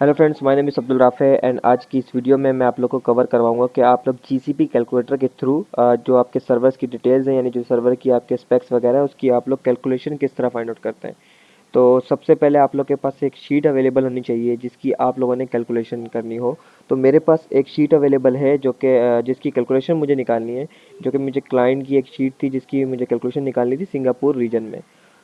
Hello friends, my name is Abdul Rafay and आज की इस वीडियो में मैं आप लोग को कवर करवाऊंगा कि आप लोग जीसीपी कैलकुलेटर के थ्रू जो आपके सर्वर्स की डिटेल्स हैं, यानी जो सर्वर की आपके स्पेक्स वगैरह है, उसकी आप लोग कैलकुलेशन किस तरह फाइंड आउट करते हैं। तो सबसे पहले आप लोग के पास एक शीट अवेलेबल होनी चाहिए जिसकी आप लोगों ने कैलकुलेशन करनी हो। तो मेरे पास एक शीट अवेलेबल है जो कि जिसकी कैलकुलेशन मुझे निकालनी है, जो कि मुझे क्लाइंट की एक शीट थी जिसकी मुझे कैलकुलेशन निकालनी थी सिंगापुर रीजन में।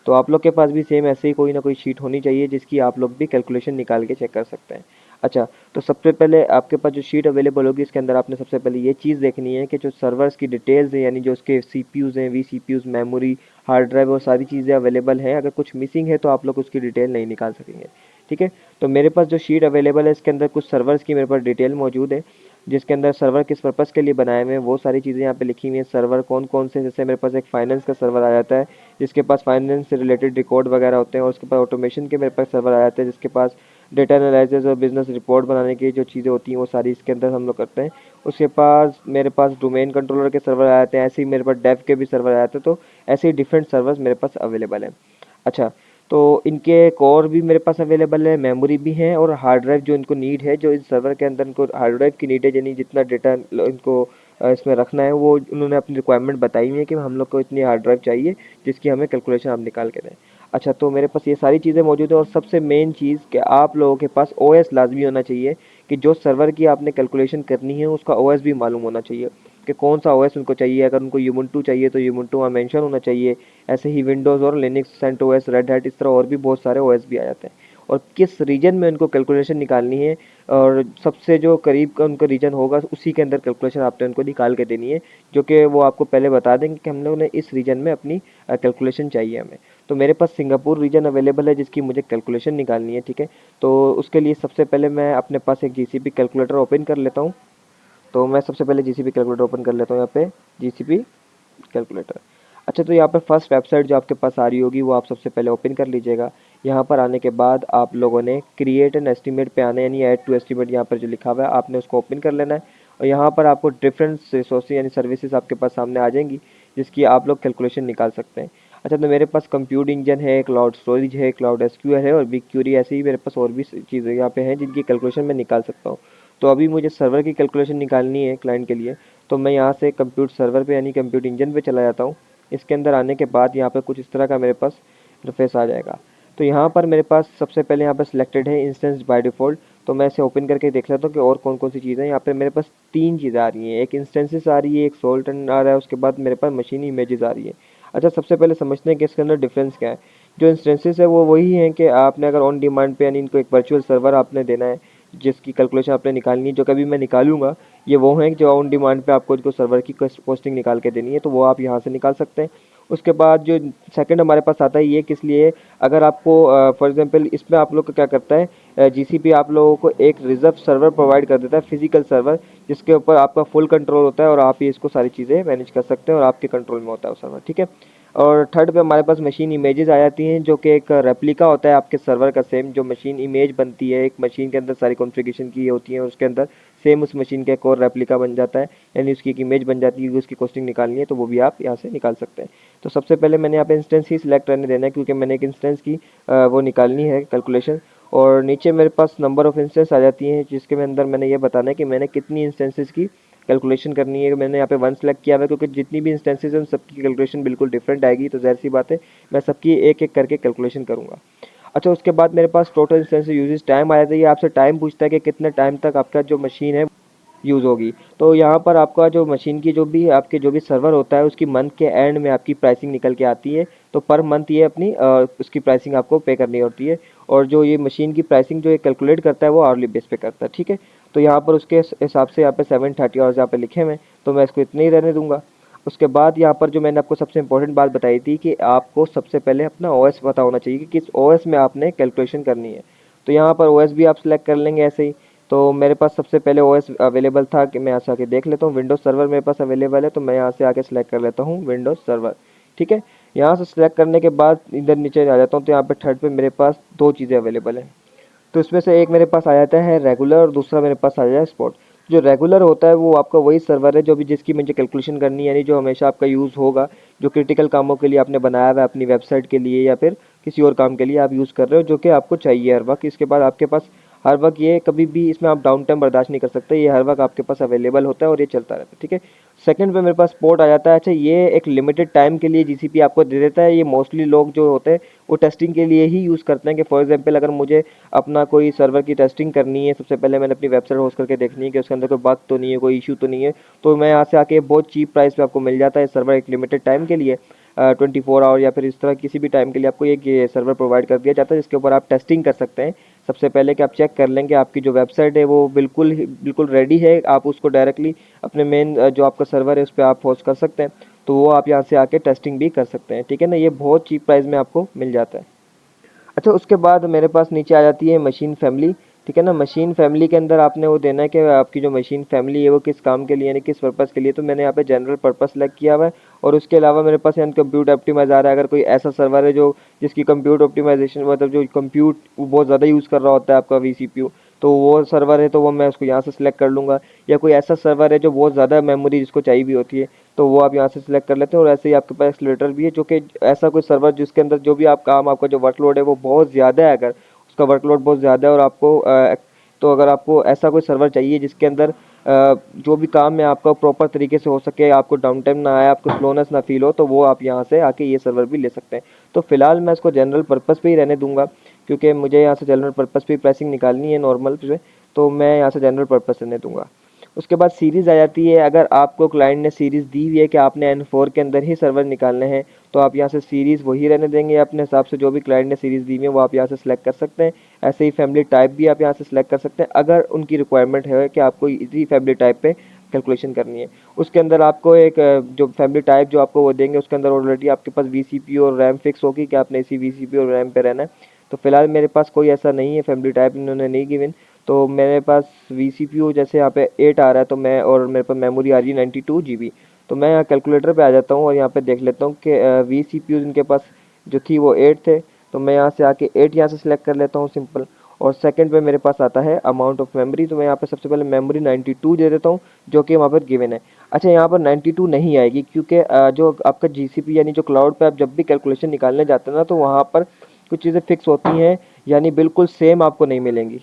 तो आप लोग के पास भी सेम ऐसे ही कोई ना कोई शीट होनी चाहिए जिसकी आप लोग भी कैलकुलेशन निकाल के चेक कर सकते हैं। अच्छा, तो सबसे पहले आपके पास जो शीट अवेलेबल होगी इसके अंदर आपने सबसे पहले ये चीज़ देखनी है कि जो सर्वर्स की डिटेल्स है, यानी जो उसके सीपीयूज़ हैं, वीसीपीयूज़, मेमोरी, हार्ड ड्राइव और सारी चीज़ें अवेलेबल हैं। अगर कुछ मिसिंग है तो आप लोग उसकी डिटेल नहीं निकाल सकेंगे। ठीक है, तो मेरे पास जो शीट अवेलेबल है इसके अंदर कुछ सर्वर्स की मेरे पास डिटेल मौजूद है, जिसके अंदर सर्वर किस पर्पज़ के लिए बनाए हुए हैं वो सारी चीज़ें यहाँ पे लिखी हुई हैं। सर्वर कौन कौन से, जैसे मेरे पास एक फाइनेंस का सर्वर आ जाता है जिसके पास फाइनेंस से रिलेटेड रिकॉर्ड वगैरह होते हैं, और उसके पास ऑटोमेशन के मेरे पास सर्वर आ जाते हैं जिसके पास डेटा एनालिसिस और बिजनेस रिपोर्ट बनाने की जो चीज़ें होती हैं वो सारी इसके अंदर हम लोग करते हैं। उसके पास मेरे पास डोमेन कंट्रोलर के सर्वर आ जाते हैं, ऐसे ही मेरे पास डेव के भी सर्वर आ जाते हैं। तो ऐसे ही डिफरेंट सर्वर्स मेरे पास अवेलेबल हैं। अच्छा, तो इनके कोर भी मेरे पास अवेलेबल है, मेमोरी भी है और हार्ड ड्राइव जो इनको नीड है, जो इस सर्वर के अंदर इनको हार्ड ड्राइव की नीड है, यानी जितना डेटा इनको इसमें रखना है वो उन्होंने अपनी रिक्वायरमेंट बताई हुई है कि हम लोग को इतनी हार्ड ड्राइव चाहिए जिसकी हमें कैलकुलेशन आप निकाल के दें। अच्छा, तो मेरे पास ये सारी चीज़ें मौजूद है और सबसे मेन चीज़ कि आप लोगों के पास ओएस लाजमी होना चाहिए, कि जो सर्वर की आपने कैलकुलेशन करनी है उसका ओएस भी मालूम होना चाहिए कि कौन सा ओएस उनको चाहिए। अगर उनको यूमुंटू चाहिए तो यूमुंटू वहाँ मेंशन होना चाहिए। ऐसे ही विंडोज़ और लिनक्स, सेंटोस, रेड हैट, इस तरह और भी बहुत सारे ओएस भी आ जाते हैं। और किस रीजन में उनको कैलकुलेशन निकालनी है, और सबसे जो करीब का उनका रीजन होगा उसी के अंदर कैलकुलेशन आपने उनको निकाल के देनी है, जो कि वो आपको पहले बता देंगे कि हम लोगों ने इस रीजन में अपनी कैलकुलेशन चाहिए हमें। तो मेरे पास सिंगापुर रीजन अवेलेबल है जिसकी मुझे कैलकुलेशन निकालनी है। ठीक है, तो उसके लिए सबसे पहले मैं अपने पास एक जीसीपी कैलकुलेटर ओपन कर लेता हूँ। तो मैं सबसे पहले जीसीपी कैलकुलेटर ओपन कर लेता हूँ यहाँ पे, जीसीपी कैलकुलेटर। अच्छा, तो यहाँ पर फर्स्ट वेबसाइट जो आपके पास आ रही होगी वो आप सबसे पहले ओपन कर लीजिएगा। यहाँ पर आने के बाद आप लोगों ने क्रिएट एन एस्टीमेट पे आना है, यानी ऐड टू एस्टीमेट यहाँ पर जो लिखा हुआ है आपने उसको ओपन कर लेना है। और यहाँ पर आपको डिफरेंट रिसोर्सेज यानी सर्विसेज आपके पास सामने आ जाएंगी जिसकी आप लोग कैलकुलेशन निकाल सकते हैं। अच्छा, तो मेरे पास कंप्यूट इंजन है, क्लाउड स्टोरेज है, क्लाउड एसक्यूएल है और बिग क्यूरी, ऐसे ही मेरे पास और भी चीज़ें यहाँ पे हैं जिनकी कैलकुलेशन मैं निकाल सकता हूँ। तो अभी मुझे सर्वर की कैलकुलेशन निकालनी है क्लाइंट के लिए, तो मैं यहाँ से कंप्यूट सर्वर पे यानी कंप्यूट इंजन पे चला जाता हूँ। इसके अंदर आने के बाद यहाँ पे कुछ इस तरह का मेरे पास इंटरफेस आ जाएगा। तो यहाँ पर मेरे पास सबसे पहले यहाँ पर सिलेक्टेड है इंस्टेंस बाय डिफ़ॉल्ट। तो मैं इसे ओपन करके देख लेता हूँ कि और कौन कौन सी चीज़ें हैं। यहाँ पे मेरे पास तीन चीज़ें आ रही हैं, एक इंस्टेंसेस आ रही है, एक सोल्टन आ रहा है, उसके बाद मेरे पास मशीन इमेजेस आ रही है। अच्छा, सबसे पहले समझते हैं कि इसके अंदर डिफरेंस क्या है। जो इंस्टेंसेस है वो वही है कि आपने अगर ऑन डिमांड पे यानी इनको एक वर्चुअल सर्वर आपने देना है जिसकी कैलकुलेशन आपने निकालनी है, जो कभी मैं निकालूंगा ये वो है जो ऑन डिमांड पे आपको जो सर्वर की पोस्टिंग निकाल के देनी है, तो वो आप यहाँ से निकाल सकते हैं। उसके बाद जो सेकंड हमारे पास आता है ये किस लिए है, अगर आपको फॉर एग्जांपल इसमें आप लोग को क्या करता है, जीसीपी आप लोगों को एक रिजर्व सर्वर प्रोवाइड कर देता है, फिजिकल सर्वर, जिसके ऊपर आपका फुल कंट्रोल होता है और आप ही इसको सारी चीज़ें मैनेज कर सकते हैं और आपके कंट्रोल में होता है वो सर्वर। ठीक है, और थर्ड पे हमारे पास मशीन इमेजेस आ जाती हैं जो कि एक रेप्लिका होता है आपके सर्वर का, सेम जो मशीन इमेज बनती है एक मशीन के अंदर सारी कॉन्फ़िगरेशन की होती है उसके अंदर सेम उस मशीन का एक और रेप्लिका बन जाता है, यानी उसकी एक इमेज बन जाती है। उसकी कॉस्टिंग निकालनी है तो वो भी आप यहाँ से निकाल सकते हैं। तो सबसे पहले मैंने यहाँ पे इंस्टेंस ही सिलेक्ट करने देना है क्योंकि मैंने एक इंस्टेंस की वो निकालनी है कैलकुलेशन। और नीचे मेरे पास नंबर ऑफ इंस्टेंस आ जाती हैं जिसके में अंदर मैंने ये बताना है कि मैंने कितनी इंस्टेंसेस की कैलकुलेशन करनी है। मैंने यहाँ पे वन सेलेक्ट किया हुआ है क्योंकि जितनी भी इंस्टेंसेस हैं उन सबकी कैलकुलेशन बिल्कुल डिफरेंट आएगी, तो ज़ाहिर सी बात है मैं सबकी एक एक करके कैलकुलेशन करूँगा। अच्छा, उसके बाद मेरे पास टोटल इंस्टेंस यूजेस टाइम आ जाता है। ये आपसे टाइम पूछता है कि कितने टाइम तक आपका जो मशीन है यूज़ होगी। तो यहाँ पर आपका जो मशीन की जो भी आपके जो भी सर्वर होता है उसकी मंथ के एंड में आपकी प्राइसिंग निकल के आती है। तो पर मंथ ये अपनी उसकी प्राइसिंग आपको पे करनी होती है, और जो ये मशीन की प्राइसिंग जो ये कैलकुलेट करता है वो आवरली बेस पे करता है। ठीक है, तो यहाँ पर उसके हिसाब से यहाँ पे 730 आवर्स यहाँ पे लिखे हुए हैं, तो मैं इसको इतने ही रहने दूंगा। उसके बाद यहाँ पर जो मैंने आपको सबसे इंपॉर्टेंट बात बताई थी कि आपको सबसे पहले अपना ओएस पता होना चाहिए कि किस ओएस में आपने कैलकुलेशन करनी है। तो यहाँ पर ओएस भी आप सिलेक्ट कर लेंगे ऐसे ही। तो मेरे पास सबसे पहले ओएस अवेलेबल था कि मैं यहाँ से आके देख लेता हूँ, विंडोज सर्वर मेरे पास अवेलेबल है, तो मैं यहाँ से आके सिलेक्ट कर लेता हूँ विंडोज सर्वर। ठीक है, यहाँ से सिलेक्ट करने के बाद इधर नीचे आ जाता हूँ, तो यहाँ पे थर्ड पे मेरे पास दो चीज़ें अवेलेबल हैं। तो इसमें से एक मेरे पास आ जाता है रेगुलर और दूसरा मेरे पास आ जाता है स्पॉट। जो रेगुलर होता है वो आपका वही सर्वर है जो भी जिसकी मुझे कैलकुलेशन करनी है, यानी जो हमेशा आपका यूज़ होगा, जो क्रिटिकल कामों के लिए आपने बनाया हुआ है अपनी वेबसाइट के लिए या फिर किसी और काम के लिए आप यूज़ कर रहे हो, जो कि आपको चाहिए हर वक्त। इसके बाद आपके पास हर वक्त ये कभी भी इसमें आप डाउन टाइम बर्दाश्त नहीं कर सकते, ये हर वक्त आपके पास अवेलेबल होता है और ये चलता रहता है, ठीक है। सेकंड पे मेरे पास पोर्ट आ जाता है। अच्छा, ये एक लिमिटेड टाइम के लिए जीसीपी आपको दे देता है। ये मोस्टली लोग जो होते हैं वो टेस्टिंग के लिए ही यूज़ करते हैं कि फॉर एग्जांपल अगर मुझे अपना कोई सर्वर की टेस्टिंग करनी है, सबसे पहले मैंने अपनी वेबसाइट होस्ट करके देखनी है कि उसके अंदर कोई बग तो नहीं है, कोई इशू तो नहीं है, तो मैं यहाँ से आके बहुत चीप प्राइस पे आपको मिल जाता है सर्वर एक लिमिटेड टाइम के लिए, 24 आवर या फिर इस तरह किसी भी टाइम के लिए आपको एक ये सर्वर प्रोवाइड कर दिया जाता है जिसके ऊपर आप टेस्टिंग कर सकते हैं। सबसे पहले कि आप चेक कर लें कि आपकी जो वेबसाइट है वो बिल्कुल रेडी है, आप उसको डायरेक्टली अपने मेन जो आपका सर्वर है उस पर आप होस्ट कर सकते हैं, तो वो आप यहाँ से आके टेस्टिंग भी कर सकते हैं, ठीक है ना। ये बहुत चीप प्राइस में आपको मिल जाता है। अच्छा, उसके बाद मेरे पास नीचे आ जाती है मशीन फैमिली, ठीक है ना। मशीन फैमिली के अंदर आपने वो देना है कि आपकी जो मशीन फैमिली है वो किस काम के लिए यानी किस पर्पज़ के लिए, तो मैंने यहाँ पे जनरल पर्पज़ सेलेक्ट किया हुआ है। और उसके अलावा मेरे पास यहाँ कंप्यूट ऑप्टिमाइज़ आ रहा है। अगर कोई ऐसा सर्वर है जो जिसकी कंप्यूट ऑप्टिमाइजेशन मतलब जो कंप्यूट बहुत ज़्यादा यूज़ कर रहा होता है आपका वीसीपीयू, तो वो सर्वर है तो वो मैं उसको यहाँ से सिलेक्ट कर लूँगा। या कोई ऐसा सर्वर है जो बहुत ज़्यादा मेमोरी जिसको चाहिए भी होती है, तो वो आप यहाँ से सिलेक्ट कर लेते हैं। और ऐसे ही आपके पास एक्सीलरेटर भी है जो कि ऐसा कोई सर्वर जिसके अंदर जो भी आप काम आपका जो वर्कलोड है वो बहुत ज़्यादा है, अगर उसका वर्कलोड बहुत ज़्यादा है और आपको तो अगर आपको ऐसा कोई सर्वर चाहिए जिसके अंदर जो भी काम है आपका प्रॉपर तरीके से हो सके, आपको डाउन टाइम ना आए, आपको स्लोनेस ना फील हो, तो वो आप यहाँ से आके ये सर्वर भी ले सकते हैं। तो फिलहाल मैं इसको जनरल पर्पज़ पे ही रहने दूंगा क्योंकि मुझे यहाँ से जनरल पर्पज़ पे प्राइसिंग निकालनी है नॉर्मल पे, तो मैं यहाँ से जनरल पर्पज़ रहने दूंगा। उसके बाद सीरीज़ आ जाती है। अगर आपको क्लाइंट ने सीरीज़ दी हुई है कि आपने N4 के अंदर ही सर्वर निकालने हैं, तो आप यहाँ से सीरीज़ वही रहने देंगे अपने हिसाब से, जो भी क्लाइंट ने सीरीज़ दी हुई है वो आप यहाँ से सिलेक्ट कर सकते हैं। ऐसे ही फैमिली टाइप भी आप यहाँ से सिलेक्ट कर सकते हैं अगर उनकी रिक्वायरमेंट है कि आपको इसी फैमिली टाइप पे कैलकुलेशन करनी है। उसके अंदर आपको एक जो फैमिली टाइप जो आपको वो देंगे उसके अंदर ऑलरेडी आपके पास वीसीपीयू और रैम फिक्स होगी कि आपने इसी वीसीपीयू और रैम पे रहना है। तो फिलहाल मेरे पास कोई ऐसा नहीं है, फैमिली टाइप इन्होंने नहीं गिवन, तो मेरे पास वीसीपीयू जैसे यहाँ पे 8 आ रहा है, तो मैं और मेरे पास मेमोरी आ रही है 92 GB, तो मैं यहाँ कैलकुलेटर पे आ जाता हूँ और यहाँ पे देख लेता हूँ कि वीसीपीयू इनके पास जो थी वो 8 थे, तो मैं यहाँ से आके 8 यहाँ से सिलेक्ट कर लेता हूँ सिंपल। और सेकंड पे मेरे पास आता है अमाउंट ऑफ मेमोरी, तो मैं यहाँ पे सबसे पहले मेमोरी 92 दे देता हूँ जो कि वहाँ पर गिवन है। अच्छा, यहाँ पर 92 नहीं आएगी क्योंकि जो आपका जीसीपी यानी जो क्लाउड पे आप जब भी कैलकुलेशन निकालने जाते हैं ना, तो वहाँ पर कुछ चीज़ें फिक्स होती हैं यानी बिल्कुल सेम आपको नहीं मिलेंगी।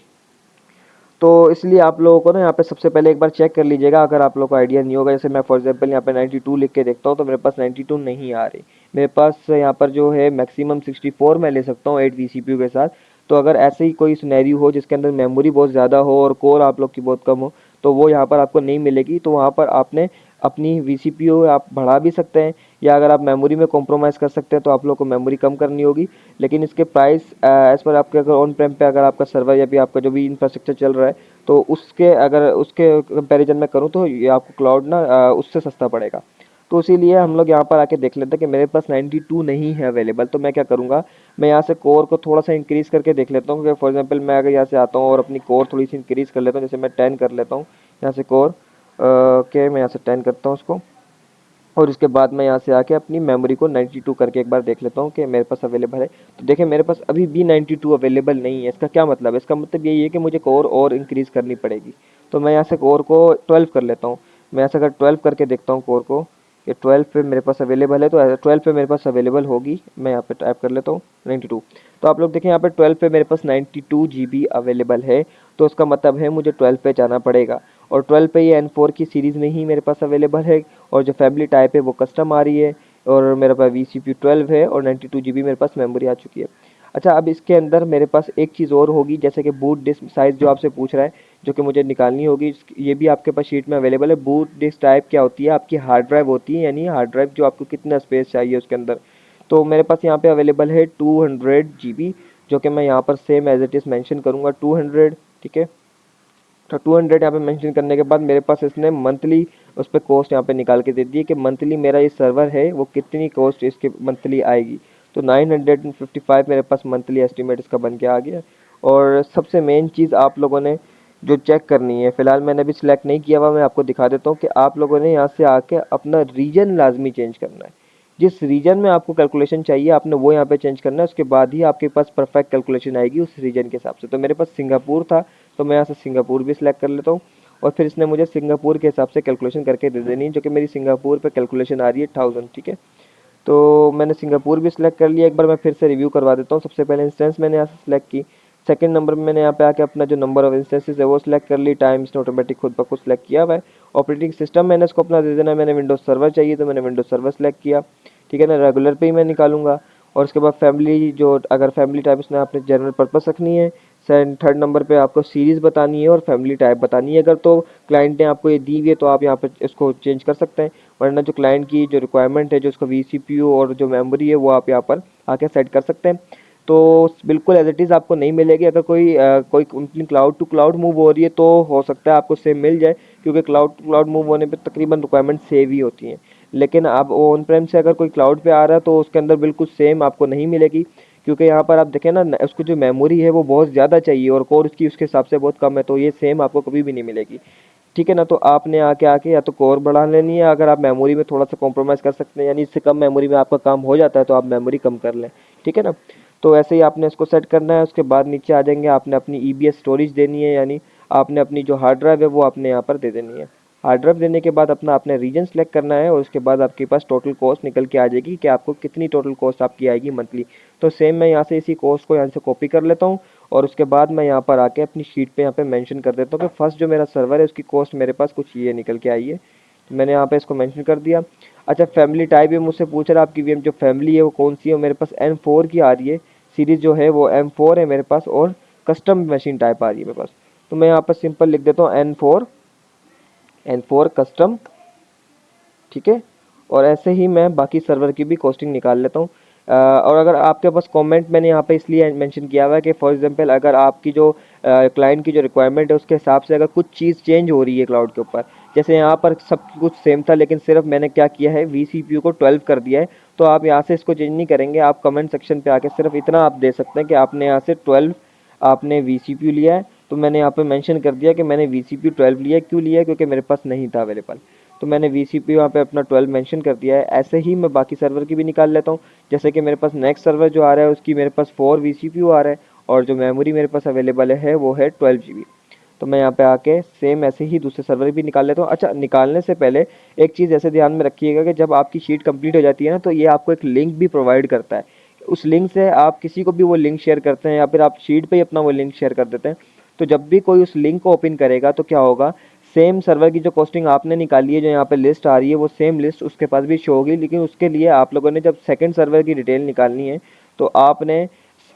तो इसलिए आप लोगों को ना यहाँ पे सबसे पहले एक बार चेक कर लीजिएगा अगर आप लोगों को आइडिया नहीं होगा। जैसे मैं फॉर एग्जांपल यहाँ पे 92 लिख के देखता हूँ तो मेरे पास 92 नहीं आ रही, मेरे पास यहाँ पर जो है मैक्सिमम 64 मैं ले सकता हूँ 8 वीसीपीयू के साथ। तो अगर ऐसे ही कोई सिनेरियो हो जिसके अंदर मेमोरी बहुत ज़्यादा हो और कोर आप लोग की बहुत कम हो, तो वो यहाँ पर आपको नहीं मिलेगी। तो वहाँ पर आपने अपनी वीसीपीयू आप बढ़ा भी सकते हैं, या अगर आप मेमोरी में कॉम्प्रोमाइज़ कर सकते हैं तो आप लोग को मेमोरी कम करनी होगी। लेकिन इसके प्राइस एज़ पर आपके अगर ऑन प्रेम पे अगर आपका सर्वर या फिर आपका जो भी इंफ्रास्ट्रक्चर चल रहा है, तो उसके कंपैरिजन में करूँ तो ये आपको क्लाउड ना उससे सस्ता पड़ेगा। तो इसीलिए हम लोग यहाँ पर आके देख लेते हैं कि मेरे पास 92 नहीं है अवेलेबल, तो मैं क्या करूँगा, मैं यहाँ से कोर को थोड़ा सा इंक्रीज़ करके देख लेता हूँ कि फॉर एग्जांपल मैं अगर यहाँ से आता हूँ और अपनी कोर थोड़ी सी इंक्रीज़ कर लेता हूँ, जैसे मैं 10 कर लेता हूँ यहाँ से कोर के मैं यहाँ से 10 करता हूँ उसको। और उसके बाद मैं यहाँ से आके अपनी मेमोरी को 92 करके एक बार देख लेता हूँ कि मेरे पास अवेलेबल है। तो देखिए मेरे पास अभी भी 92 अवेलेबल नहीं है। इसका क्या मतलब है? इसका मतलब यही है कि मुझे कोर और इंक्रीज़ करनी पड़ेगी। तो मैं यहाँ से कोर को 12 कर लेता हूँ। मैं यहाँ से अगर 12 करके देखता हूँ कोर को, ये 12 पे मेरे पास अवेलेबल है, तो 12 पे मेरे पास अवेलेबल होगी। मैं यहाँ पे टाइप कर लेता हूँ 92। तो आप लोग देखें यहाँ पे 12 पे मेरे पास 92 GB अवेलेबल है, तो उसका मतलब है मुझे 12 पे जाना पड़ेगा। और 12 पे ये N4 की सीरीज़ में ही मेरे पास अवेलेबल है, और जो फैमिली टाइप है वो कस्टम आ रही है, और मेरे पास वीसीपीयू 12 है और 92 GB मेरे पास मेमोरी आ चुकी है। अच्छा, अब इसके अंदर मेरे पास एक चीज़ और होगी, जैसे कि बूट डिस्क साइज़ जो आपसे पूछ रहा है, जो कि मुझे निकालनी होगी, ये भी आपके पास शीट में अवेलेबल है। बूट डिस्क टाइप क्या होती है? आपकी हार्ड ड्राइव होती है, यानी हार्ड ड्राइव जो आपको कितना स्पेस चाहिए उसके अंदर। तो मेरे पास यहाँ पे अवेलेबल है 200 GB, जो कि मैं यहाँ पर same as it is mention करूँगा 200, ठीक है। तो 200 यहाँ पे मेंशन करने के बाद मेरे पास इसने मंथली उस पर कॉस्ट यहाँ पे निकाल के दे दी है कि मंथली मेरा ये सर्वर है वो कितनी कॉस्ट इसके मंथली आएगी। तो 955 मेरे पास मंथली एस्टिमेट इसका बन के आ गया। और सबसे मेन चीज़ आप लोगों ने जो चेक करनी है, फिलहाल मैंने अभी सिलेक्ट नहीं किया हुआ, मैं आपको दिखा देता हूँ कि आप लोगों ने यहाँ से आके अपना रीजन लाजमी चेंज करना है। जिस रीजन में आपको कैलकुलेशन चाहिए आपने वो यहाँ पे चेंज करना है, उसके बाद ही आपके पास परफेक्ट कैलकुलेशन आएगी उस रीजन के हिसाब से। तो मेरे पास सिंगापुर था, तो मैं यहाँ से सिंगापुर भी सिलेक्ट कर लेता हूँ, और फिर इसने मुझे सिंगापुर के हिसाब से कैलकुलेशन करके दे देनी है, जो कि मेरी सिंगापुर पे कैलकुलेशन आ रही है 1000, ठीक है। तो मैंने सिंगापुर भी सिलेक्ट कर लिया। एक बार मैं फिर से रिव्यू करवा देता हूँ। सबसे पहले इंस्टेंस मैंने यहाँ से सिलेक्ट की, सेकंड नंबर में मैंने यहाँ पे आके अपना जो नंबर ऑफ इंस्टेंसेस है वो सिलेक्ट कर ली, टाइम इसने ऑटोमेटिक खुद ब खुद सिलेक्ट किया हुआ है। ऑपरेटिंग सिस्टम मैंने इसको अपना दे देना है, मैंने विंडोज सर्वर चाहिए तो मैंने विंडोज सर्वर सेलेक्ट किया, ठीक है ना, रेगुलर पे ही मैं निकालूंगा। और उसके बाद फैमिली, जो अगर फैमिली टाइप इसने आपने जनरल पर्पस रखनी है। थर्ड नंबर पे आपको सीरीज़ बतानी है और फैमिली टाइप बतानी है। अगर तो क्लाइंट ने आपको ये दी हुई है तो आप यहाँ पे इसको चेंज कर सकते हैं, वरना जो क्लाइंट की जो रिक्वायरमेंट है, जो उसका वीसीपीयू और जो मेमोरी है, वो आप यहाँ पर आके सेट कर सकते हैं। तो बिल्कुल एज इट इज़ आपको नहीं मिलेगी। अगर कोई company cloud to cloud move हो रही है तो हो सकता है आपको सेम मिल जाए, क्योंकि क्लाउड टू क्लाउड मूव होने पे तकरीबन रिक्वायरमेंट सेव ही होती हैं। लेकिन अब ऑन प्रेम से अगर कोई क्लाउड पे आ रहा है तो उसके अंदर बिल्कुल सेम आपको नहीं मिलेगी, क्योंकि यहाँ पर आप देखें ना, उसको जो मेमोरी है वो बहुत ज़्यादा चाहिए और कोर उसकी उसके हिसाब से बहुत कम है, तो ये सेम आपको कभी भी नहीं मिलेगी, ठीक है ना। तो आपने आके आके या तो कोर बढ़ा लेनी है, अगर आप मेमोरी में थोड़ा सा कॉम्प्रोमाइज़ कर सकते हैं, यानी इससे कम मेमोरी में आपका काम हो जाता है तो आप मेमोरी कम कर लें, ठीक है ना। तो ऐसे ही आपने इसको सेट करना है। उसके बाद नीचे आ जाएंगे, आपने अपनी ईबीएस स्टोरेज देनी है, यानी आपने अपनी जो हार्ड ड्राइव है वो आपने यहाँ पर दे देनी है। हार्ड ड्राइव देने के बाद अपना आपने रीजन सेलेक्ट करना है और उसके बाद आपके पास टोटल कॉस्ट निकल के आ जाएगी कि आपको कितनी टोटल कॉस्ट आपकी आएगी मंथली। तो सेम मैं यहाँ से इसी कॉस्ट को यहाँ से कॉपी कर लेता हूँ और उसके बाद मैं यहाँ पर आके अपनी शीट पे यहाँ पे मेंशन कर देता हूँ कि फर्स्ट जो मेरा सर्वर है उसकी कॉस्ट मेरे पास कुछ ये निकल के आई है, तो मैंने यहाँ पे इसको मेंशन कर दिया। अच्छा, फैमिली टाइप है, मुझसे पूछ रहा है आपकी वीएम जो फैमिली है वो कौन सी है, मेरे पास M4 की आ रही है, सीरीज जो है वो M4 है मेरे पास, और कस्टम मशीन टाइप आ रही है मेरे पास। तो मैं यहाँ पर सिंपल लिख देता हूँ N4 कस्टम, ठीक है। और ऐसे ही मैं बाकी सर्वर की भी कॉस्टिंग निकाल लेता हूँ। और अगर आपके पास कमेंट मैंने यहाँ पे इसलिए मेंशन किया हुआ है कि फॉर एग्जांपल अगर आपकी जो क्लाइंट की जो रिक्वायरमेंट है उसके हिसाब से अगर कुछ चीज़ चेंज हो रही है क्लाउड के ऊपर, जैसे यहाँ पर सब कुछ सेम था लेकिन सिर्फ मैंने क्या किया है, वीसीपीयू को 12 कर दिया है, तो आप यहाँ से इसको चेंज नहीं करेंगे, आप कमेंट सेक्शन पे आके सिर्फ इतना आप दे सकते हैं कि आपने यहाँ से 12 आपने वीसीपीयू लिया है। तो मैंने यहाँ पे मेंशन कर दिया कि मैंने वीसीपीयू 12 लिया है, क्यों लिया है, क्योंकि मेरे पास नहीं था अवेलेबल, तो मैंने वीसीपी वहाँ पे अपना 12 मेंशन कर दिया है। ऐसे ही मैं बाकी सर्वर की भी निकाल लेता हूँ, जैसे कि मेरे पास नेक्स्ट सर्वर जो आ रहा है उसकी मेरे पास 4 वीसीपीयू आ रहा है और जो मेमोरी मेरे पास अवेलेबल है वो है 12 GB। तो मैं यहाँ पे आके सेम ऐसे ही दूसरे सर्वर भी निकाल लेता हूँ। अच्छा, निकालने से पहले एक चीज़ ऐसे ध्यान में रखिएगा कि जब आपकी शीट कंप्लीट हो जाती है ना, तो ये आपको एक लिंक भी प्रोवाइड करता है, उस लिंक से आप किसी को भी वो लिंक शेयर करते हैं या फिर आप शीट पे ही अपना वो लिंक शेयर कर देते हैं, तो जब भी कोई उस लिंक को ओपन करेगा तो क्या होगा, सेम सर्वर की जो कॉस्टिंग आपने निकाली है, जो यहाँ पे लिस्ट आ रही है, वो सेम लिस्ट उसके पास भी शो होगी। लेकिन उसके लिए आप लोगों ने जब सेकंड सर्वर की डिटेल निकालनी है तो आपने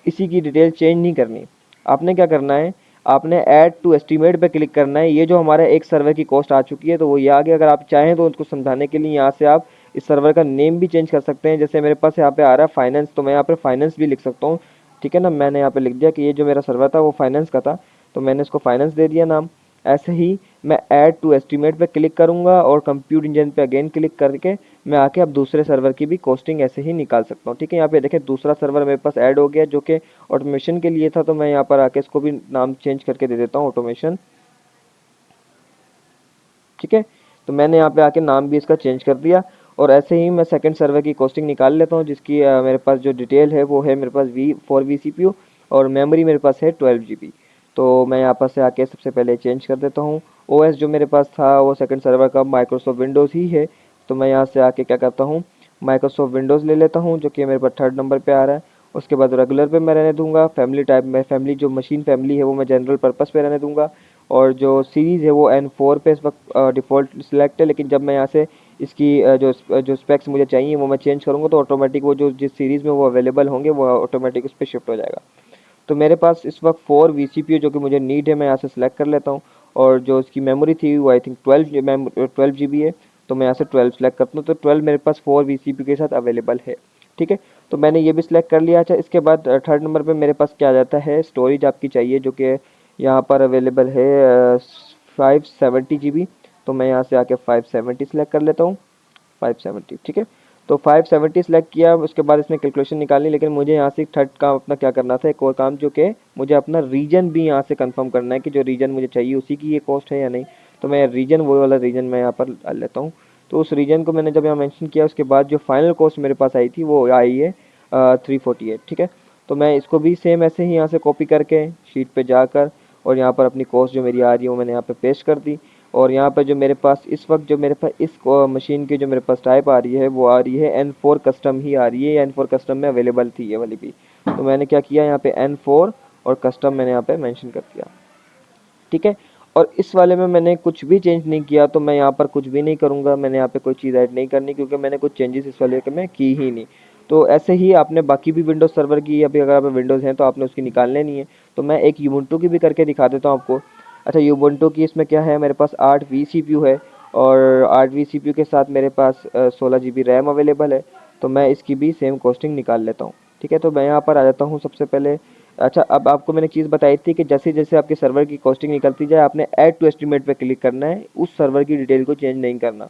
इसी की डिटेल चेंज नहीं करनी। आपने क्या करना है, आपने ऐड टू एस्टीमेट पे क्लिक करना है। ये जो हमारा एक सर्वर की कॉस्ट आ चुकी है तो वो ये आ गया। अगर आप चाहें तो उसको समझाने के लिए यहाँ से आप इस सर्वर का नेम भी चेंज कर सकते हैं। जैसे मेरे पास यहाँ पे आ रहा है फाइनेंस, तो मैं यहाँ पे फाइनेंस भी लिख सकता हूँ, ठीक है ना। मैंने यहाँ पे लिख दिया कि ये जो मेरा सर्वर था वो फाइनेंस का था, तो मैंने इसको फाइनेंस दे दिया नाम। ऐसे ही मैं ऐड टू एस्टीमेट पे क्लिक करूंगा और कंप्यूट इंजन पे अगेन क्लिक करके मैं आके अब दूसरे सर्वर की भी कॉस्टिंग ऐसे ही निकाल सकता हूँ, ठीक है। यहाँ पे देखें दूसरा सर्वर मेरे पास ऐड हो गया जो कि ऑटोमेशन के लिए था, तो मैं यहाँ पर आके इसको भी नाम चेंज करके दे देता हूँ ऑटोमेशन, ठीक है। तो मैंने यहाँ पे आके नाम भी इसका चेंज कर दिया और ऐसे ही मैं सेकंड सर्वर की कॉस्टिंग निकाल लेता हूँ, जिसकी मेरे पास जो डिटेल है वो है मेरे पास V4 VCPU और मेमोरी मेरे पास है 12 GB। तो मैं यहाँ पर से आके सबसे पहले चेंज कर देता हूँ। OS जो मेरे पास था वो सेकंड सर्वर का माइक्रोसॉफ्ट विंडोज़ ही है, तो मैं यहाँ से आके क्या करता हूँ, माइक्रोसॉफ्ट विंडोज़ ले लेता हूँ जो कि मेरे पास थर्ड नंबर पे आ रहा है। उसके बाद रेगुलर पे मैं रहने दूंगा, फैमिली टाइप में फैमिली जो मशीन फैमिली है वो मैं जनरल पर्पस पे रहने दूंगा, और जो सीरीज़ है वो N4 पे इस वक्त डिफ़ॉल्ट सिलेक्ट है। लेकिन जब मैं यहाँ से इसकी जो स्पेक्स मुझे चाहिए वो मैं चेंज करूँगा तो ऑटोमेटिक वो जो जिस सीरीज़ में वो अवेलेबल होंगे वो ऑटोमेटिक उस पर शिफ्ट हो जाएगा। तो मेरे पास इस वक्त 4 VCPU जो कि मुझे नीड है मैं यहाँ से सिलेक्ट कर लेता हूँ, और जो इसकी मेमोरी थी वो आई थिंक 12 GB है, तो मैं यहाँ से 12 सेलेक्ट करता हूँ। तो 12 मेरे पास 4 VCPU के साथ अवेलेबल है, ठीक है। तो मैंने ये भी सिलेक्ट कर लिया। अच्छा, इसके बाद थर्ड नंबर पे मेरे पास क्या आ जाता है, स्टोरेज आपकी चाहिए जो कि यहाँ पर अवेलेबल है 570 GB। तो मैं यहाँ से आके 570 सेलेक्ट कर लेता हूँ, 570, ठीक है। तो 570 सेलेक्ट किया, उसके बाद इसमें कैलकुलेशन निकालनी, लेकिन मुझे यहाँ से थर्ड काम अपना क्या करना था, एक और काम, जो कि मुझे अपना रीजन भी यहाँ से कंफर्म करना है कि जो रीजन मुझे चाहिए उसी की ये कॉस्ट है या नहीं। तो मैं रीजन वो वाला रीजन मैं यहाँ पर डाल लेता हूँ। तो उस रीजन को मैंने जब यहाँ मेंशन किया उसके बाद जो फाइनल कॉस्ट मेरे पास आई थी वो आई है 348, ठीक है। तो मैं इसको भी सेम ऐसे ही यहाँ से कॉपी करके शीट पे जाकर और यहाँ पर अपनी कॉस्ट जो मेरी आ रही है वो मैंने यहाँ पे पेस्ट कर दी। और यहाँ पर जो मेरे पास इस वक्त जो मेरे पास इस मशीन की जो मेरे पास टाइप आ रही है वो आ रही है N4 कस्टम ही आ रही है, या N4 कस्टम में अवेलेबल थी ये वाली भी। तो मैंने क्या किया, यहाँ पे N4 और कस्टम मैंने यहाँ पे मेंशन कर दिया, ठीक है। और इस वाले में मैंने कुछ भी चेंज नहीं किया, तो मैं यहाँ पर कुछ भी नहीं करूँगा, मैंने यहाँ पे कोई चीज़ ऐड नहीं करनी क्योंकि मैंने कुछ चेंजेस इस वाले में की ही नहीं। तो ऐसे ही आपने बाकी भी विंडोज़ सर्वर की, या फिर अगर आप विंडोज़ हैं तो आपने उसकी निकाल लेनी है। तो मैं एक यूबुंटू की भी करके दिखा देता हूँ आपको। अच्छा, यूबुंटू की इसमें क्या है, मेरे पास 8 vCPU है और 8 vCPU के साथ मेरे पास 16 GB रैम अवेलेबल है। तो मैं इसकी भी सेम कॉस्टिंग निकाल लेता हूँ, ठीक है। तो मैं यहाँ पर आ जाता हूँ सबसे पहले। अच्छा, अब आपको मैंने चीज़ बताई थी कि जैसे जैसे आपके सर्वर की कॉस्टिंग निकलती जाए आपने ऐड टू एस्टीमेट पे क्लिक करना है, उस सर्वर की डिटेल को चेंज नहीं करना,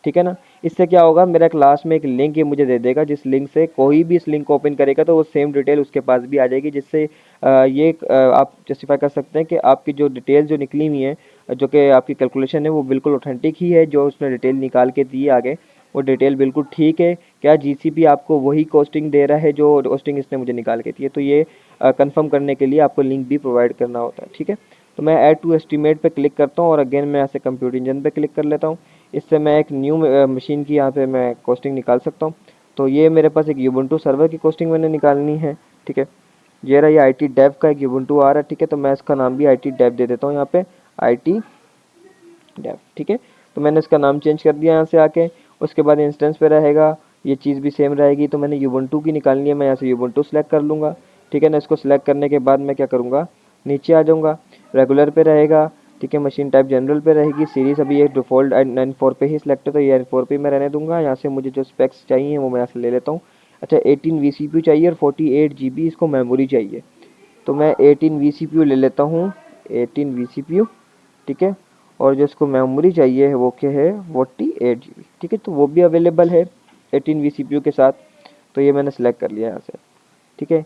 ठीक है ना। इससे क्या होगा, मेरा क्लास में एक लिंक ये मुझे दे देगा, जिस लिंक से कोई भी इस लिंक को ओपन करेगा तो वो सेम डिटेल उसके पास भी आ जाएगी, जिससे आप जस्टिफाई कर सकते हैं कि आपकी जो डिटेल जो निकली हुई है, जो कि आपकी कैलकुलेशन है वो बिल्कुल ऑथेंटिक ही है, जो उसने डिटेल निकाल के दी आगे वो डिटेल बिल्कुल ठीक है। क्या जीसीपी आपको वही कॉस्टिंग दे रहा है जो कॉस्टिंग इसने मुझे निकाल के दी है, तो ये कंफर्म करने के लिए आपको लिंक भी प्रोवाइड करना होता है, ठीक है। तो मैं ऐड टू एस्टीमेट पे क्लिक करता हूँ और अगेन मैं यहाँ से कंप्यूटर इंजन पे क्लिक कर लेता हूँ। इससे मैं एक न्यू मशीन की यहाँ पे मैं कॉस्टिंग निकाल सकता हूँ। तो ये मेरे पास एक यूबुंटू सर्वर की कॉस्टिंग मैंने निकालनी है, ठीक है। ये रहा, ये आई टी डेव का एक यूबुंटू आ रहा है, ठीक है। तो मैं इसका नाम भी आई टी डेव दे देता हूँ यहाँ पे, आई टी डेव, ठीक है। तो मैंने इसका नाम चेंज कर दिया यहाँ से आके। उसके बाद इंस्टेंस पे रहेगा, ये चीज़ भी सेम रहेगी। तो मैंने यूबुंटू की निकालनी है, मैं यहाँ से यूबुंटू सेलेक्ट कर लूँगा, ठीक है ना। इसको सेलेक्ट करने के बाद मैं क्या करूँगा, नीचे आ जाऊँगा, रेगुलर पे रहेगा, ठीक है। मशीन टाइप जनरल पे रहेगी, सीरीज अभी ये डिफ़ॉल्ट N4 पे ही सिलेक्ट है तो ये N4 पे मैं रहने दूंगा। यहाँ से मुझे जो स्पेक्स चाहिए वो मैं यहाँ से ले लेता हूँ। अच्छा, 18 vCPU चाहिए और 48 GB इसको मेमोरी चाहिए। तो मैं 18 vCPU ले लेता हूँ, 18 vCPU, ठीक है। और जो इसको मेमोरी चाहिए है वो क्या है, 48 GB, ठीक है। तो वो भी अवेलेबल है 18 vCPU के साथ। तो ये मैंने सेलेक्ट कर लिया यहाँ से, ठीक है।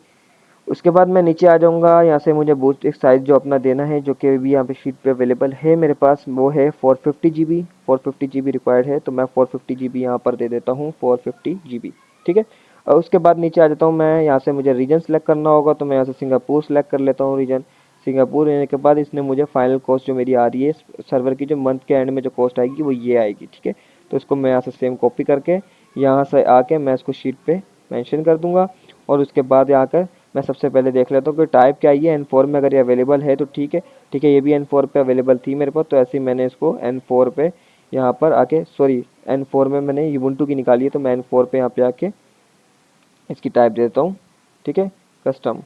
उसके बाद मैं नीचे आ जाऊँगा, यहाँ से मुझे बूस्ट एक साइज़ जो अपना देना है, जो कि भी यहाँ पे शीट पे अवेलेबल है मेरे पास, वो है 450 GB। 450 GB रिक्वायर्ड है, तो मैं 450 GB यहाँ पर दे देता हूँ, 450 GB, ठीक है। और उसके बाद नीचे आ जाता हूँ मैं, यहाँ से मुझे रीजन सेलेक्ट करना होगा, तो मैं यहाँ से सिंगापुर सेलेक्ट कर लेता हूँ रीजन। सिंगापुर लेने के बाद इसने मुझे फाइनल कॉस्ट जो मेरी आ रही है सर्वर की, जो मंथ के एंड में जो कॉस्ट आएगी वो ये आएगी, ठीक है। तो इसको मैं यहाँ से सेम कॉपी करके यहाँ से आके मैं इसको शीट पे मेंशन कर दूंगा। और उसके बाद यहाँ कर मैं सबसे पहले देख लेता हूँ कि टाइप क्या है, N4 में अगर ये अवेलेबल है तो ठीक है, ठीक है। ये भी N4 पे अवेलेबल थी मेरे पास, तो ऐसे ही मैंने इसको N4 पे यहाँ पर आके, सॉरी N4 में मैंने यूबुंटू की निकाली है, तो मैं N4 पे यहाँ पे आके इसकी टाइप देता हूँ, ठीक है। कस्टम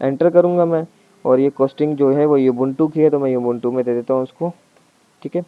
एंटर करूँगा मैं, और ये कॉस्टिंग जो है वो यूबुंटू की है, तो मैं यूबुंटू में दे देता हूँ उसको, ठीक है।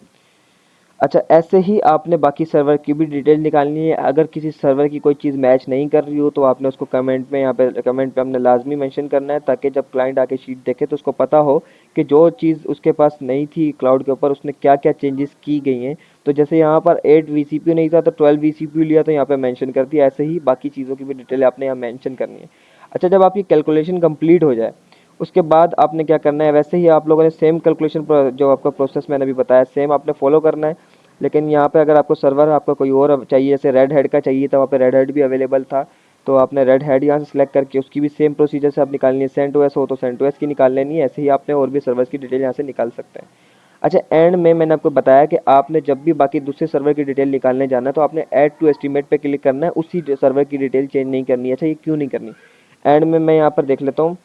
अच्छा, ऐसे ही आपने बाकी सर्वर की भी डिटेल निकालनी है। अगर किसी सर्वर की कोई चीज़ मैच नहीं कर रही हो तो आपने उसको कमेंट में, यहाँ पे कमेंट पे आपने लाजमी मेंशन करना है, ताकि जब क्लाइंट आके शीट देखे तो उसको पता हो कि जो चीज़ उसके पास नहीं थी क्लाउड के ऊपर उसने क्या क्या चेंजेस की गई हैं। तो जैसे यहाँ पर 8 vCPU नहीं था तो 12 vCPU लिया, तो यहाँ पे मेंशन कर दिया। ऐसे ही बाकी चीज़ों की भी डिटेल आपने यहाँ मेंशन करनी है। अच्छा, जब आपकी कैलकुलेशन कंप्लीट हो जाए उसके बाद आपने क्या करना है, वैसे ही आप लोगों ने सेम कैलकुलेशन जो आपका प्रोसेस मैंने अभी बताया सेम आपने फॉलो करना है। लेकिन यहाँ पे अगर आपको सर्वर आपका कोई और चाहिए, जैसे रेड हेड का चाहिए था, वहाँ पे रेड हेड भी अवेलेबल था, तो आपने रेड हेड यहाँ से सिलेक्ट करके उसकी भी सेम प्रोसीजर से आप निकालनी है। सेंटोस हो तो सेंटोस की निकाल लेनी है, ऐसे ही आपने और भी सर्वर्स की डिटेल यहाँ से निकाल सकते हैं। अच्छा, एंड में मैंने आपको बताया कि आपने जब भी बाकी दूसरे सर्वर की डिटेल निकालने जाना है तो आपने ऐड टू एस्टीमेट पे क्लिक करना है, उसी सर्वर की डिटेल चेंज नहीं करनी है। अच्छा, ये क्यों नहीं करनी, एंड में मैं यहाँ पर देख लेता हूँ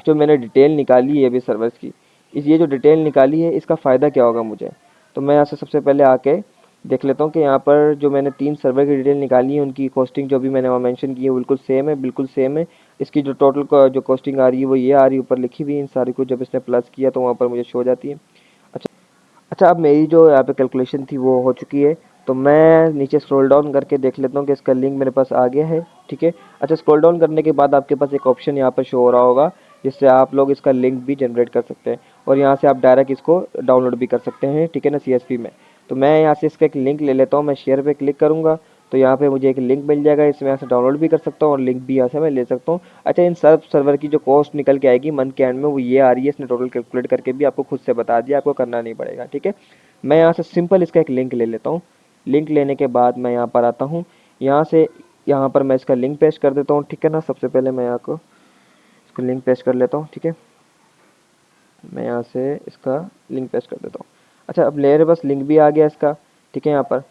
जो मैंने डिटेल निकाली है अभी सर्वर्स की, ये जो डिटेल निकाली है इसका फ़ायदा क्या होगा मुझे। तो मैं यहाँ से सबसे पहले आके देख लेता हूँ कि यहाँ पर जो मैंने 3 सर्वर की डिटेल निकाली है उनकी कॉस्टिंग जो भी मैंने वहाँ मेंशन की है बिल्कुल सेम है, बिल्कुल सेम है। इसकी जो टोटल जो कॉस्टिंग आ रही है वो ये आ रही है, ऊपर लिखी हुई है। इन सारी को जब इसने प्लस किया तो वहाँ पर मुझे शो जाती है। अच्छा, अच्छा, अब मेरी जो यहाँ पे कैलकुलेशन थी वो हो चुकी है। तो मैं नीचे स्क्रॉल डाउन करके देख लेता हूँ कि इसका लिंक मेरे पास आ गया है, ठीक है। अच्छा, स्क्रॉल डाउन करने के बाद आपके पास एक ऑप्शन यहाँ पर शो हो रहा होगा, जिससे आप लोग इसका लिंक भी जनरेट कर सकते हैं और यहाँ से आप डायरेक्ट इसको डाउनलोड भी कर सकते हैं, ठीक है ना, CSV में। तो मैं यहाँ से इसका एक लिंक ले लेता हूँ, मैं शेयर पे क्लिक करूँगा तो यहाँ पे मुझे एक लिंक मिल जाएगा, इसमें यहाँ से डाउनलोड भी कर सकता हूँ और लिंक भी यहाँ से मैं ले सकता हूँ। अच्छा, इन सब सर्वर की जो कॉस्ट निकल के आएगी मंथ के एंड में वो ये आ रही है, इसने टोटल कैलकुलेट करके भी आपको खुद से बता दिया, आपको करना नहीं पड़ेगा, ठीक है। मैं यहाँ से सिंपल इसका एक लिंक ले लेता हूँ। लिंक लेने के बाद मैं यहाँ पर आता हूँ, यहाँ से यहाँ पर मैं इसका लिंक पेस्ट कर देता हूँ, ठीक है ना। सबसे पहले मैं यहाँ को इसका लिंक पेस्ट कर लेता हूँ, ठीक है। मैं यहाँ से इसका लिंक पेस्ट कर देता हूँ। अच्छा, अब मेरे पास लिंक भी आ गया इसका, ठीक है। यहाँ पर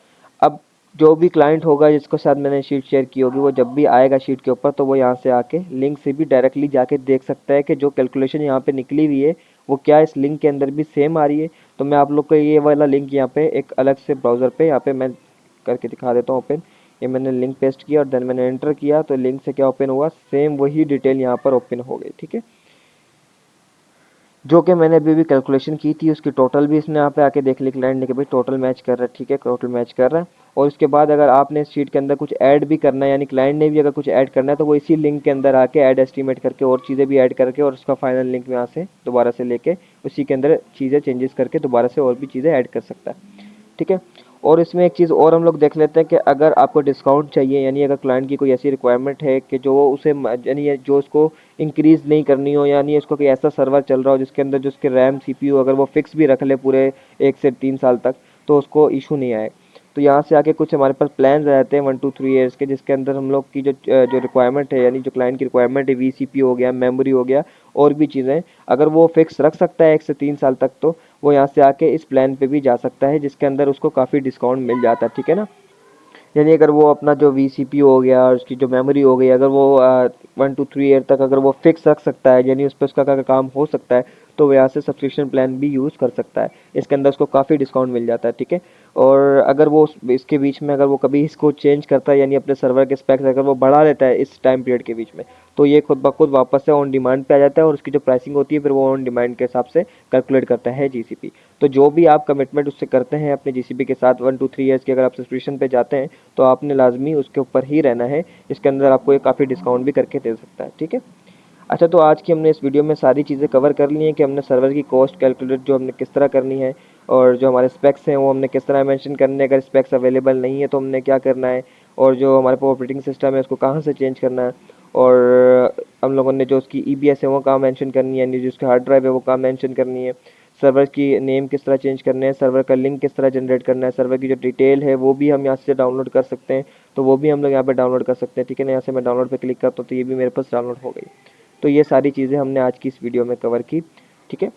अब जो भी क्लाइंट होगा जिसको साथ मैंने शीट शेयर की होगी, वो जब भी आएगा शीट के ऊपर तो वो यहाँ से आके लिंक से भी डायरेक्टली जाके देख सकता है कि जो कैलकुलेशन यहाँ पे निकली हुई है वो क्या इस लिंक के अंदर भी सेम आ रही है। तो मैं आप लोग को ये वाला लिंक यहाँ पे एक अलग से ब्राउज़र पे यहाँ पे मैं करके दिखा देता हूँ ओपन। ये मैंने लिंक पेस्ट किया और देन मैंने एंटर किया तो लिंक से क्या ओपन हुआ, सेम वही डिटेल यहाँ पर ओपन हो गई। ठीक है, जो कि मैंने अभी भी कैलकुलेशन की थी उसकी टोटल भी इसने यहाँ पे आके देख ली क्लाइंट ने कि भाई टोटल मैच कर रहा है। ठीक है, टोटल मैच कर रहा है। और उसके बाद अगर आपने इस शीट के अंदर कुछ ऐड भी करना है, यानी क्लाइंट ने भी अगर कुछ ऐड करना है, तो वो इसी लिंक के अंदर आके ऐड एस्टीमेट करके और चीज़ें भी ऐड करके और उसका फाइनल लिंक यहाँ से दोबारा से लेके उसी के अंदर चीज़ें चेंजेस करके दोबारा से और भी चीज़ें ऐड कर सकता है। ठीक है, और इसमें एक चीज़ और हम लोग देख लेते हैं कि अगर आपको डिस्काउंट चाहिए, यानी अगर क्लाइंट की कोई ऐसी रिक्वायरमेंट है कि जो उसे यानी जो उसको इंक्रीज़ नहीं करनी हो, यानी उसको कोई ऐसा सर्वर चल रहा हो जिसके अंदर जो उसके रैम सीपीयू अगर वो फिक्स भी रख ले पूरे 1 से 3 साल तक तो उसको इशू नहीं आए। तो यहाँ से आके कुछ हमारे पास प्लान रहते हैं 1 to 3 ईयर्स के, जिसके अंदर हम लोग की जो रिक्वायरमेंट है, यानी जो क्लाइंट की रिक्वायरमेंट है, वीसीपीयू हो गया, मेमोरी हो गया और भी चीज़ें, अगर वो फिक्स रख सकता है 1 से 3 साल तक तो वो यहाँ से आके इस प्लान पे भी जा सकता है, जिसके अंदर उसको काफ़ी डिस्काउंट मिल जाता है। ठीक है ना, यानी अगर वो अपना जो वीसीपीयू हो गया और उसकी जो मेमोरी हो गई, अगर वो 1 to 3 ईयर तक अगर वो फिक्स रख सकता है, यानी उस पर उसका काम हो सकता है, तो वो यहाँ से सब्सक्रिप्शन प्लान भी यूज़ कर सकता है। इसके अंदर उसको काफ़ी डिस्काउंट मिल जाता है। ठीक है, और अगर वो इसके बीच में अगर वो कभी इसको चेंज करता है, यानी अपने सर्वर के स्पेक्स अगर वो बढ़ा लेता है इस टाइम पीरियड के बीच में, तो ये खुद ब खुद वापस से ऑन डिमांड पे आ जाता है और उसकी जो प्राइसिंग होती है फिर वो ऑन डिमांड के हिसाब से कैलकुलेट करता है जीसीपी। तो जो भी आप कमिटमेंट उससे करते हैं अपने जीसीपी के साथ 1 to 3 ईयर्स की, अगर आप सब्सक्रिप्शन पे जाते हैं तो आपने लाजमी उसके ऊपर ही रहना है। इसके अंदर आपको ये काफ़ी डिस्काउंट भी करके दे सकता है। ठीक है, अच्छा, तो आज की हमने इस वीडियो में सारी चीज़ें कवर कर ली हैं कि हमने सर्वर की कॉस्ट कैलकुलेट जो हमने किस तरह करनी है, और जो हमारे स्पेक्स हैं वो हमने किस तरह मेंशन करने हैं, अगर स्पेक्स अवेलेबल नहीं है तो हमने क्या करना है, और जो हमारे पास ऑपरेटिंग सिस्टम है उसको कहाँ से चेंज करना है, और हम लोगों ने जो उसकी ईबीएस है वो कहाँ मेंशन करनी है, यानी जो उसकी हार्ड ड्राइव है वो कहाँ मेंशन करनी है, सर्वर की नेम किस तरह चेंज करने हैं, सर्वर का लिंक किस तरह जनरेट करना है, सर्वर की जो डिटेल है वो भी हम यहाँ से डाउनलोड कर सकते हैं, तो वो भी हम लोग यहाँ पे डाउनलोड कर सकते हैं। ठीक है ना, यहाँ से मैं डाउनलोड पे क्लिक करता हूँ तो ये भी मेरे पास डाउनलोड हो गई। तो ये सारी चीज़ें हमने आज की इस वीडियो में कवर की। ठीक है,